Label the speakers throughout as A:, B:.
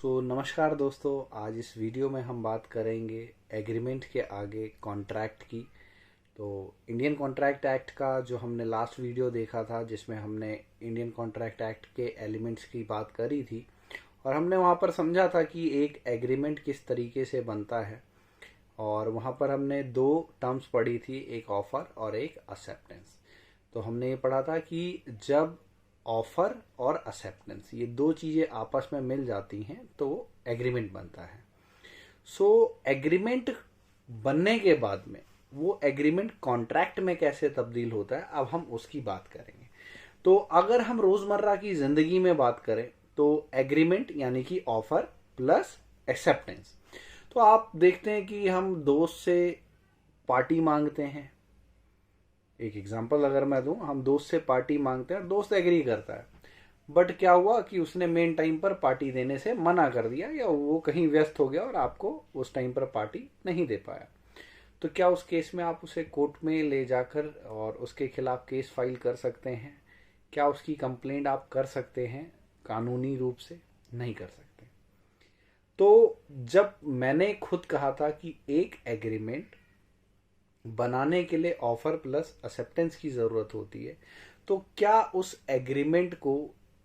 A: नमस्कार दोस्तों। आज इस वीडियो में हम बात करेंगे एग्रीमेंट के आगे कॉन्ट्रैक्ट की। तो इंडियन कॉन्ट्रैक्ट एक्ट का जो हमने लास्ट वीडियो देखा था, जिसमें हमने इंडियन कॉन्ट्रैक्ट एक्ट के एलिमेंट्स की बात करी थी और हमने वहाँ पर समझा था कि एक एग्रीमेंट किस तरीके से बनता है। और वहाँ पर हमने दो टर्म्स पढ़ी थी, एक ऑफर और एक एक्सेप्टेंस। तो हमने ये पढ़ा था कि जब ऑफर और एक्सेप्टेंस ये दो चीज़ें आपस में मिल जाती हैं तो एग्रीमेंट बनता है। एग्रीमेंट बनने के बाद में वो एग्रीमेंट कॉन्ट्रैक्ट में कैसे तब्दील होता है, अब हम उसकी बात करेंगे। तो अगर हम रोज़मर्रा की ज़िंदगी में बात करें तो एग्रीमेंट यानी कि ऑफर प्लस एक्सेप्टेंस। तो आप देखते हैं कि हम दोस्त से पार्टी मांगते हैं। एक एग्जांपल अगर मैं दूं, हम दोस्त से पार्टी मांगते हैं और दोस्त एग्री करता है, बट क्या हुआ कि उसने मेन टाइम पर पार्टी देने से मना कर दिया या वो कहीं व्यस्त हो गया और आपको उस टाइम पर पार्टी नहीं दे पाया। तो क्या उस केस में आप उसे कोर्ट में ले जाकर और उसके खिलाफ केस फाइल कर सकते हैं? क्या उसकी कंप्लेंट आप कर सकते हैं? कानूनी रूप से नहीं कर सकते। तो जब मैंने खुद कहा था कि एक एग्रीमेंट बनाने के लिए ऑफर प्लस एक्सेप्टेंस की ज़रूरत होती है, तो क्या उस एग्रीमेंट को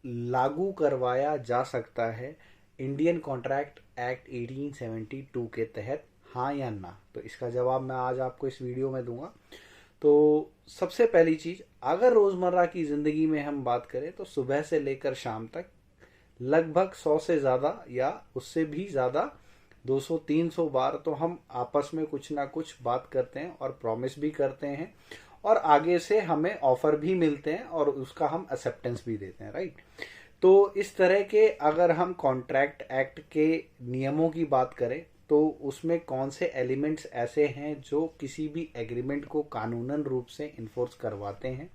A: लागू करवाया जा सकता है इंडियन कॉन्ट्रैक्ट एक्ट 1872 के तहत, हाँ या ना? तो इसका जवाब मैं आज आपको इस वीडियो में दूंगा। तो सबसे पहली चीज़, अगर रोज़मर्रा की ज़िंदगी में हम बात करें तो सुबह से लेकर शाम तक लगभग 100 से ज़्यादा या उससे भी ज़्यादा 200-300 बार तो हम आपस में कुछ ना कुछ बात करते हैं और प्रॉमिस भी करते हैं और आगे से हमें ऑफर भी मिलते हैं और उसका हम एक्सेप्टेंस भी देते हैं, राइट? तो इस तरह के अगर हम कॉन्ट्रैक्ट एक्ट के नियमों की बात करें तो उसमें कौन से एलिमेंट्स ऐसे हैं जो किसी भी एग्रीमेंट को कानूनन रूप से इन्फोर्स करवाते हैं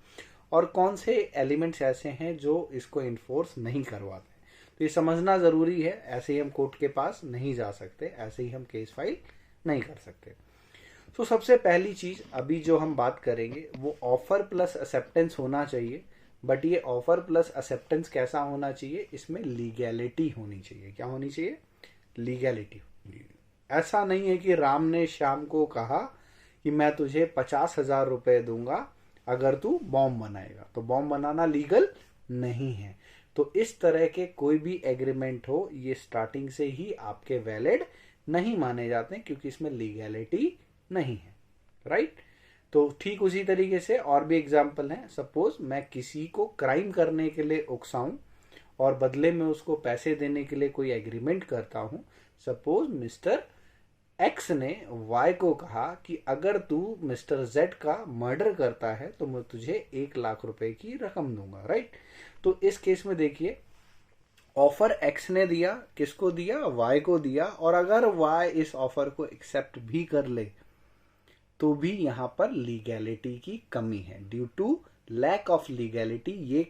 A: और कौन से एलिमेंट्स ऐसे हैं जो इसको इन्फोर्स नहीं करवाते। तो ये समझना ज़रूरी है। ऐसे ही हम कोर्ट के पास नहीं जा सकते, ऐसे ही हम केस फाइल नहीं कर सकते। तो सबसे पहली चीज़ अभी जो हम बात करेंगे वो ऑफर प्लस एक्सेप्टेंस होना चाहिए। बट ये ऑफर प्लस एक्सेप्टेंस कैसा होना चाहिए? इसमें लीगैलिटी होनी चाहिए। क्या होनी चाहिए? लीगैलिटी। ऐसा नहीं है कि राम ने श्याम को कहा कि मैं तुझे 50,000 रुपए दूंगा अगर तू बॉम्ब बनाएगा। तो बॉम्ब बनाना लीगल नहीं है। तो इस तरह के कोई भी एग्रीमेंट हो, ये स्टार्टिंग से ही आपके वैलिड नहीं माने जाते क्योंकि इसमें लीगैलिटी नहीं है, राइट? तो ठीक उसी तरीके से और भी एग्जाम्पल हैं। सपोज मैं किसी को क्राइम करने के लिए उकसाऊं और बदले में उसको पैसे देने के लिए कोई एग्रीमेंट करता हूं। सपोज मिस्टर एक्स ने वाई को कहा कि अगर तू मिस्टर जेड का मर्डर करता है तो मैं तुझे 1 लाख रुपए की रकम दूंगा, राइट? तो इस केस में देखिए, ऑफर एक्स ने दिया, किसको दिया? वाई को दिया। और अगर वाई इस ऑफर को एक्सेप्ट भी कर ले तो भी यहां पर लीगैलिटी की कमी है। Due to lack of legality ये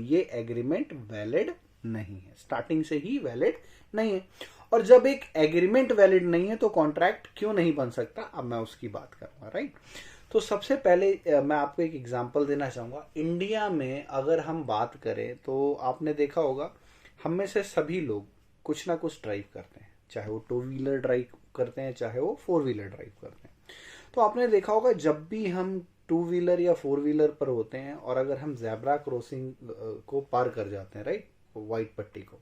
A: ये एग्रीमेंट वैलिड नहीं है, स्टार्टिंग से ही वैलिड नहीं है। और जब एक एग्रीमेंट वैलिड नहीं है तो कॉन्ट्रैक्ट क्यों नहीं बन सकता, अब मैं उसकी बात करूंगा, राइट? तो सबसे पहले मैं आपको एक एग्जांपल देना चाहूंगा। इंडिया में अगर हम बात करें तो आपने देखा होगा, हम में से सभी लोग कुछ ना कुछ ड्राइव करते हैं, चाहे वो 2 व्हीलर ड्राइव करते हैं चाहे वो 4 व्हीलर ड्राइव करते हैं। तो आपने देखा होगा, जब भी हम 2 व्हीलर या 4 व्हीलर पर होते हैं और अगर हम जेब्रा क्रॉसिंग को पार कर जाते हैं, राइट, व्हाइट पट्टी को,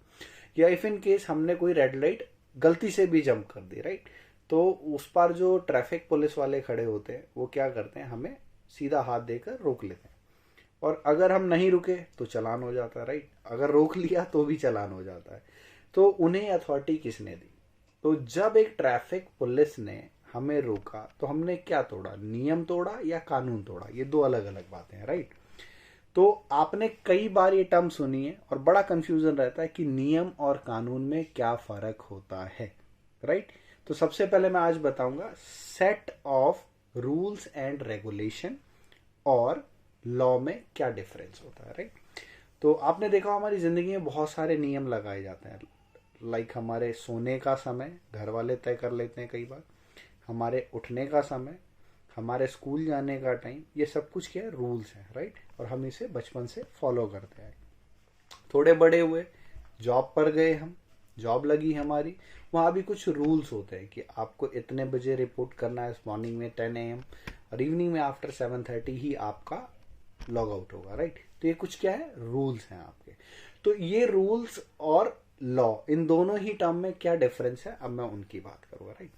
A: या इफ इन केस हमने कोई रेड लाइट गलती से भी जंप कर दी, राइट, तो उस पर जो ट्रैफिक पुलिस वाले खड़े होते हैं वो क्या करते हैं? हमें सीधा हाथ देकर रोक लेते हैं। और अगर हम नहीं रुके तो चालान हो जाता है, राइट? अगर रोक लिया तो भी चालान हो जाता है। तो उन्हें अथॉरिटी किसने दी? तो जब एक ट्रैफिक पुलिस ने हमें रोका तो हमने क्या तोड़ा? नियम तोड़ा या कानून तोड़ा? ये दो अलग अलग बातें हैं, राइट? तो आपने कई बार ये टर्म सुनी है और बड़ा कंफ्यूजन रहता है कि नियम और कानून में क्या फर्क होता है, राइट? तो सबसे पहले मैं आज बताऊंगा set of rules and regulation और लॉ में क्या डिफरेंस होता है, राइट? तो आपने देखा हमारी जिंदगी में बहुत सारे नियम लगाए जाते हैं। लाइक हमारे सोने का समय घर वाले तय कर लेते हैं कई बार, हमारे उठने का समय, हमारे स्कूल जाने का टाइम, ये सब कुछ क्या है? रूल्स हैं, राइट? और हम इसे बचपन से फॉलो करते हैं। थोड़े बड़े हुए, जॉब पर गए हम, जॉब लगी हमारी, वहाँ भी कुछ रूल्स होते हैं कि आपको इतने बजे रिपोर्ट करना है, मॉर्निंग में 10 AM और इवनिंग में आफ्टर 7:30 ही आपका लॉग आउट होगा, राइट। तो ये कुछ क्या है, रूल्स हैं आपके। तो ये रूल्स और लॉ, इन दोनों ही टर्म में क्या डिफरेंस है, अब मैं उनकी बात करूँगा, राइट।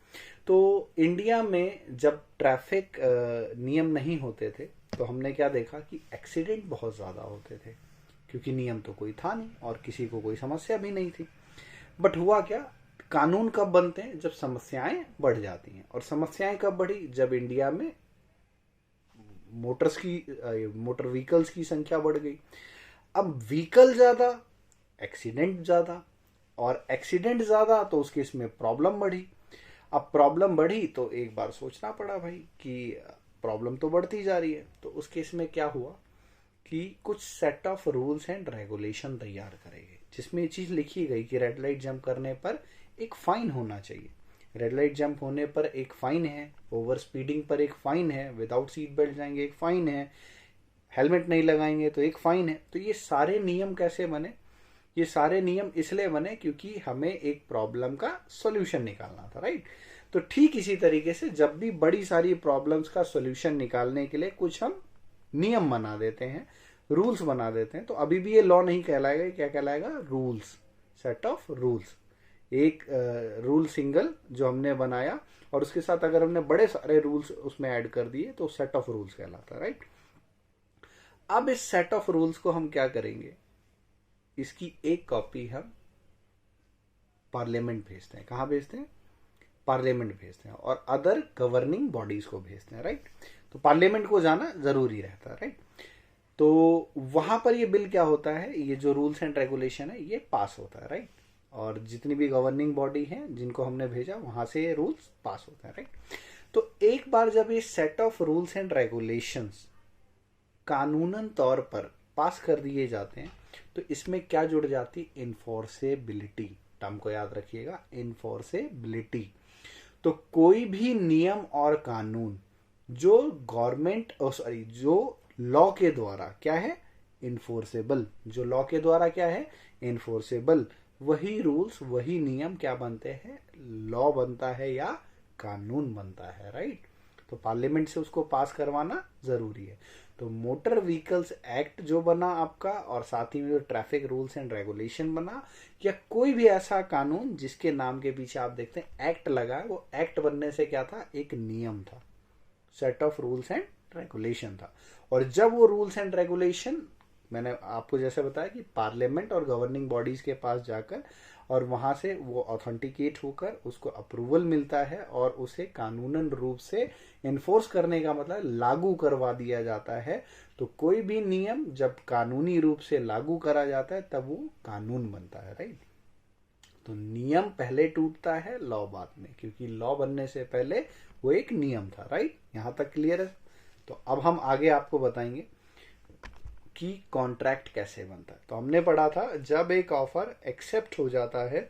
A: तो इंडिया में जब ट्रैफिक नियम नहीं होते थे तो हमने क्या देखा कि एक्सीडेंट बहुत ज़्यादा होते थे, क्योंकि नियम तो कोई था नहीं और किसी को कोई समस्या भी नहीं थी। बट हुआ क्या, कानून कब बनते हैं, जब समस्याएं बढ़ जाती हैं। और समस्याएं कब बढ़ी, जब इंडिया में मोटर व्हीकल्स की संख्या बढ़ गई। अब व्हीकल ज्यादा, एक्सीडेंट ज्यादा, और एक्सीडेंट ज्यादा तो उस केस में प्रॉब्लम बढ़ी। अब प्रॉब्लम बढ़ी तो एक बार सोचना पड़ा भाई कि प्रॉब्लम तो बढ़ती जा रही है। तो उस केस में क्या हुआ कि कुछ set of rules and regulation तैयार करेंगे, जिसमें ये चीज लिखी गई कि रेड लाइट जंप करने पर एक फाइन होना चाहिए। रेड लाइट जंप होने पर एक फाइन है, ओवर स्पीडिंग पर एक फाइन है, विदाउट सीट बेल्ट जाएंगे एक फाइन है, हेलमेट नहीं लगाएंगे तो एक फाइन है। तो ये सारे नियम कैसे बने, ये सारे नियम इसलिए बने क्योंकि हमें एक प्रॉब्लम का सॉल्यूशन निकालना था, राइट। तो ठीक इसी तरीके से जब भी बड़ी सारी प्रॉब्लम्स का सॉल्यूशन निकालने के लिए कुछ हम नियम बना देते हैं, रूल्स बना देते हैं, तो अभी भी ये लॉ नहीं कहलाएगा, क्या कहलाएगा, रूल्स, सेट ऑफ रूल्स। एक रूल सिंगल जो हमने बनाया और उसके साथ अगर हमने बड़े सारे रूल्स उसमें ऐड कर दिए तो सेट ऑफ रूल्स कहलाता है, राइट। अब इस सेट ऑफ रूल्स को हम क्या करेंगे, इसकी एक कॉपी हम पार्लियामेंट भेजते हैं। कहाँ भेजते हैं, पार्लियामेंट भेजते हैं, और अदर गवर्निंग बॉडीज को भेजते हैं, राइट। तो पार्लियामेंट को जाना जरूरी रहता है, राइट। तो वहां पर ये बिल क्या होता है, ये जो रूल्स एंड रेगुलेशन है ये पास होता है, राइट। और जितनी भी गवर्निंग बॉडी है जिनको हमने भेजा वहां से ये रूल्स पास होता है, राइट। तो एक बार जब ये set of rules and regulations कानूनन तौर पर पास कर दिए जाते हैं तो इसमें क्या जुड़ जाती, इन्फोर्सेबिलिटी। टर्म को याद रखिएगा, इन्फोर्सेबिलिटी। तो कोई भी नियम और कानून जो गवर्नमेंट सॉरी जो लॉ के द्वारा क्या है, इन्फोर्सेबल, जो लॉ के द्वारा क्या है, इन्फोर्सेबल, वही रूल्स वही नियम क्या बनते हैं, लॉ बनता है या कानून बनता है, राइट। तो पार्लियामेंट से उसको पास करवाना जरूरी है। तो मोटर व्हीकल्स एक्ट जो बना आपका, और साथ ही में जो ट्रैफिक रूल्स एंड रेगुलेशन बना, या कोई भी ऐसा कानून जिसके नाम के पीछे आप देखते हैं एक्ट लगा, वो एक्ट बनने से क्या था, एक नियम था, set of rules and regulation था। और जब वो रूल्स एंड रेगुलेशन, मैंने आपको जैसे बताया कि पार्लियामेंट और गवर्निंग बॉडीज के पास जाकर और वहां से वो ऑथेंटिकेट होकर उसको अप्रूवल मिलता है और उसे कानूनन रूप से इन्फोर्स करने का मतलब लागू करवा दिया जाता है। तो कोई भी नियम जब कानूनी रूप से लागू करा जाता है तब वो कानून बनता है, राइट। तो नियम पहले टूटता है, लॉ बाद में, क्योंकि लॉ बनने से पहले वो एक नियम था, राइट। यहां तक क्लियर है। तो अब हम आगे आपको बताएंगे कि कॉन्ट्रैक्ट कैसे बनता है। तो हमने पढ़ा था जब एक ऑफर एक्सेप्ट हो जाता है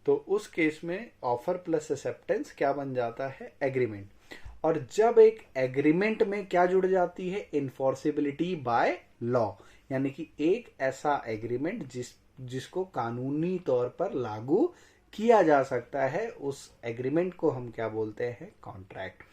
A: तो उस केस में ऑफर प्लस एक्सेप्टेंस क्या बन जाता है, एग्रीमेंट। और जब एक एग्रीमेंट में क्या जुड़ जाती है, इन्फोर्सिबिलिटी बाय लॉ, यानी कि एक ऐसा एग्रीमेंट जिसको कानूनी तौर पर लागू किया जा सकता है, उस एग्रीमेंट को हम क्या बोलते हैं, कॉन्ट्रैक्ट।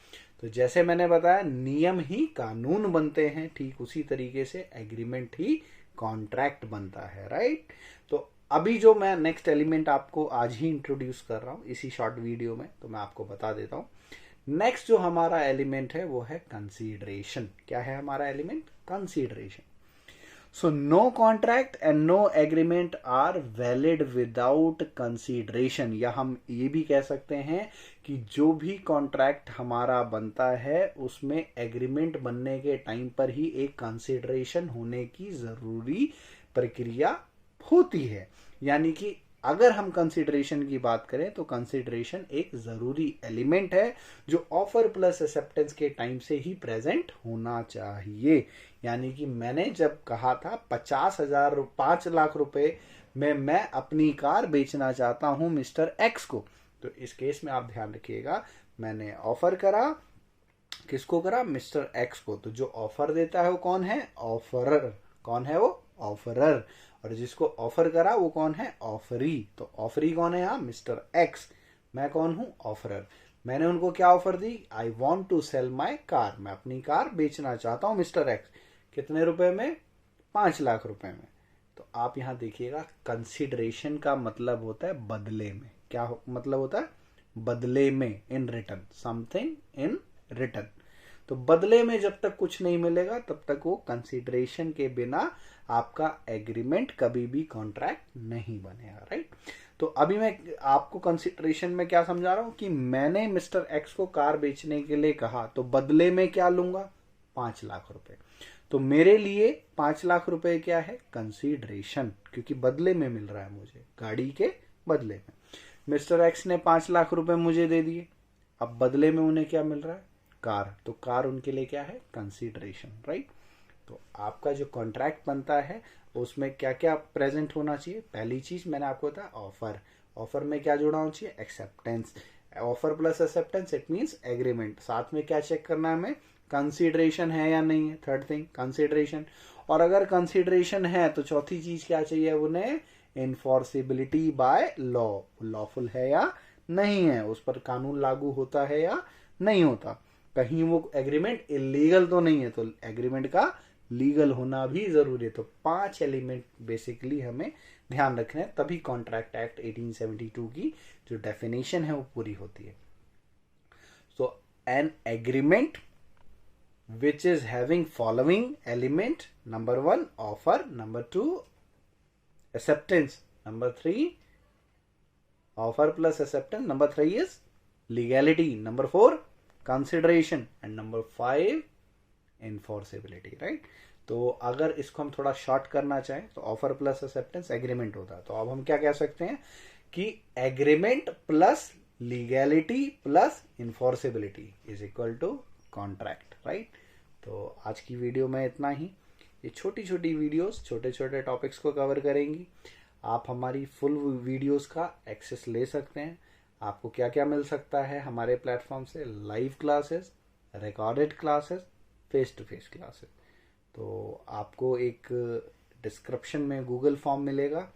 A: तो जैसे मैंने बताया नियम ही कानून बनते हैं, ठीक उसी तरीके से एग्रीमेंट ही कॉन्ट्रैक्ट बनता है, राइट। तो अभी जो मैं नेक्स्ट एलिमेंट आपको आज ही इंट्रोड्यूस कर रहा हूं इसी शॉर्ट वीडियो में, तो मैं आपको बता देता हूं। नेक्स्ट जो हमारा एलिमेंट है वो है कंसीडरेशन। क्या है हमारा element, consideration. So no contract and no agreement are valid without consideration, या हम ये भी कह सकते हैं कि जो भी कॉन्ट्रैक्ट हमारा बनता है उसमें एग्रीमेंट बनने के टाइम पर ही एक कंसिडरेशन होने की जरूरी प्रक्रिया होती है। यानी कि अगर हम कंसिडरेशन की बात करें तो कंसिडरेशन एक जरूरी एलिमेंट है जो ऑफर प्लस एक्सेप्टेंस के टाइम से ही प्रेजेंट होना चाहिए। यानी कि मैंने जब कहा था 5 लाख रुपए में मैं अपनी कार बेचना चाहता हूं मिस्टर एक्स को, तो इस केस में आप ध्यान रखिएगा मैंने ऑफर करा, किसको करा, मिस्टर एक्स को। तो जो ऑफर देता है वो कौन है, ऑफरर। कौन है वो, ऑफरर। और जिसको ऑफर करा वो कौन है? ऑफरी। तो ऑफरी कौन है यहाँ? Mister X. मैं कौन हूं? ऑफरर। मैंने उनको क्या ऑफर दी? I want to sell my car, मैं अपनी कार बेचना चाहता हूं मिस्टर एक्स। कितने रुपए में? 5 लाख रुपए में। तो आप यहां देखिएगा, कंसिडरेशन का मतलब होता है बदले में। क्या मतलब होता है? बदले में, in return, something in return. तो बदले में जब तक कुछ नहीं मिलेगा तब तक वो कंसिडरेशन के बिना आपका एग्रीमेंट कभी भी कॉन्ट्रैक्ट नहीं बनेगा, राइट। तो अभी मैं आपको कंसिडरेशन में क्या समझा रहा हूं कि मैंने मिस्टर एक्स को कार बेचने के लिए कहा, तो बदले में क्या लूंगा? 5 लाख रुपए। तो मेरे लिए 5 लाख रुपए क्या है? कंसिडरेशन, क्योंकि बदले में मिल रहा है मुझे, गाड़ी के बदले में। मिस्टर एक्स ने 5 लाख रुपए मुझे दे दिए, अब बदले में उन्हें क्या मिल रहा है? कार। तो कार उनके लिए क्या है? Consideration, right. तो आपका जो कॉन्ट्रैक्ट बनता है उसमें क्या क्या प्रेजेंट होना चाहिए? पहली चीज मैंने आपको बताया, ऑफर। ऑफर में क्या जुड़ा होना चाहिए? Acceptance. Offer plus acceptance it means agreement. साथ में क्या चेक करना है हमें? कंसिडरेशन है या नहीं है। Third thing consideration. और अगर कंसिडरेशन है तो चौथी चीज क्या चाहिए उन्हें? इन्फोर्सिबिलिटी बाय लॉ, लॉफुल है या नहीं है, उस पर कानून लागू होता है या नहीं होता, कहीं वो एग्रीमेंट इलीगल तो नहीं है। तो एग्रीमेंट का लीगल होना भी जरूरी है। तो 5 एलिमेंट बेसिकली हमें ध्यान रखने हैं, तभी कॉन्ट्रैक्ट एक्ट 1872 की जो डेफिनेशन है वो पूरी होती है। So an agreement which is having following element: number 1 offer, number 2 acceptance, number 3 offer plus acceptance, number 3 is legality, number 4 consideration, and number 5 enforceability, right। तो अगर इसको हम थोड़ा शॉर्ट करना चाहें तो ऑफर प्लस एक्सेप्टेंस एग्रीमेंट होता है। तो अब हम क्या कह सकते हैं कि agreement plus legality plus enforceability is equal to contract, right. तो आज की वीडियो में इतना ही। ये छोटी छोटी वीडियोस छोटे छोटे टॉपिक्स को कवर करेंगी। आप हमारी फुल वीडियोस का एक्सेस ले सकते हैं। आपको क्या क्या मिल सकता है हमारे प्लेटफॉर्म से? Live classes, recorded classes, face to face classes. तो आपको एक डिस्क्रिप्शन में गूगल फॉर्म मिलेगा।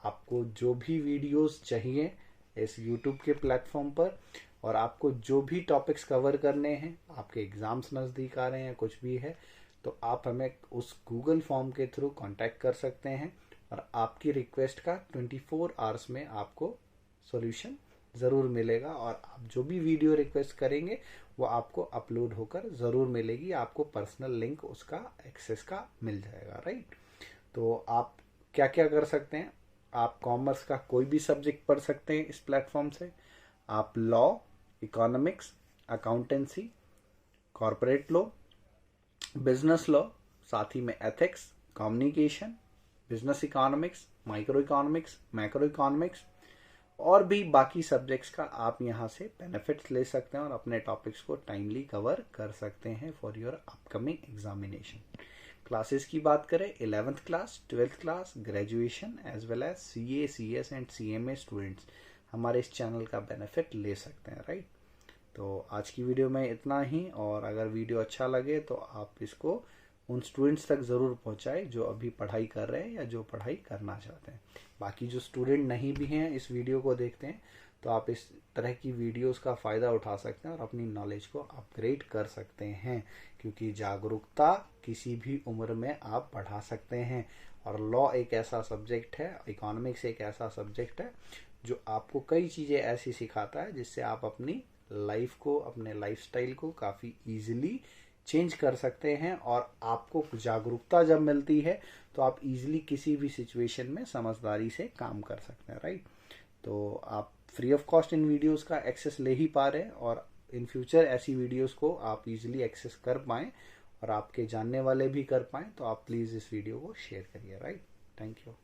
A: आपको जो भी वीडियोस चाहिए इस यूट्यूब के प्लेटफॉर्म पर, और आपको जो भी टॉपिक्स कवर करने हैं, आपके एग्जाम्स नज़दीक आ रहे हैं, कुछ भी है, तो आप हमें उस गूगल फॉर्म के थ्रू कांटेक्ट कर सकते हैं और आपकी रिक्वेस्ट का 24 आवर्स में आपको सॉल्यूशन ज़रूर मिलेगा। और आप जो भी वीडियो रिक्वेस्ट करेंगे वो आपको अपलोड होकर ज़रूर मिलेगी। आपको पर्सनल लिंक उसका एक्सेस का मिल जाएगा, राइट। तो आप क्या क्या कर सकते हैं? आप कॉमर्स का कोई भी सब्जेक्ट पढ़ सकते हैं इस प्लेटफॉर्म से। आप law, economics, accountancy, corporate law, business law, साथ ही में ethics, communication, business economics, micro economics, macro economics और भी बाकी सब्जेक्ट्स का आप यहाँ से बेनिफिट्स ले सकते हैं और अपने टॉपिक्स को टाइमली कवर कर सकते हैं for your upcoming examination. Classes की बात करें, 11th class, 12th class, graduation as well as CA, CS and CMA students हमारे इस चैनल का बेनिफिट ले सकते हैं, राइट। तो आज की वीडियो में इतना ही, और अगर वीडियो अच्छा लगे तो आप इसको उन स्टूडेंट्स तक ज़रूर पहुंचाएं जो अभी पढ़ाई कर रहे हैं या जो पढ़ाई करना चाहते हैं। बाकी जो स्टूडेंट नहीं भी हैं इस वीडियो को देखते हैं तो आप इस तरह की वीडियोस का फ़ायदा उठा सकते हैं और अपनी नॉलेज को अपग्रेड कर सकते हैं, क्योंकि जागरूकता किसी भी उम्र में आप बढ़ा सकते हैं। और लॉ एक ऐसा सब्जेक्ट है, इकोनॉमिक्स एक ऐसा सब्जेक्ट है जो आपको कई चीज़ें ऐसी सिखाता है जिससे आप अपनी लाइफ को, अपने लाइफस्टाइल को काफ़ी इजीली चेंज कर सकते हैं। और आपको जागरूकता जब मिलती है तो आप इजीली किसी भी सिचुएशन में समझदारी से काम कर सकते हैं, राइट। तो आप free of cost in videos का एक्सेस ले ही पा रहे हैं, और इन फ्यूचर ऐसी वीडियोस को आप इजीली एक्सेस कर पाएँ और आपके जानने वाले भी कर पाएँ, तो आप प्लीज़ इस वीडियो को शेयर करिए, राइट। Thank you.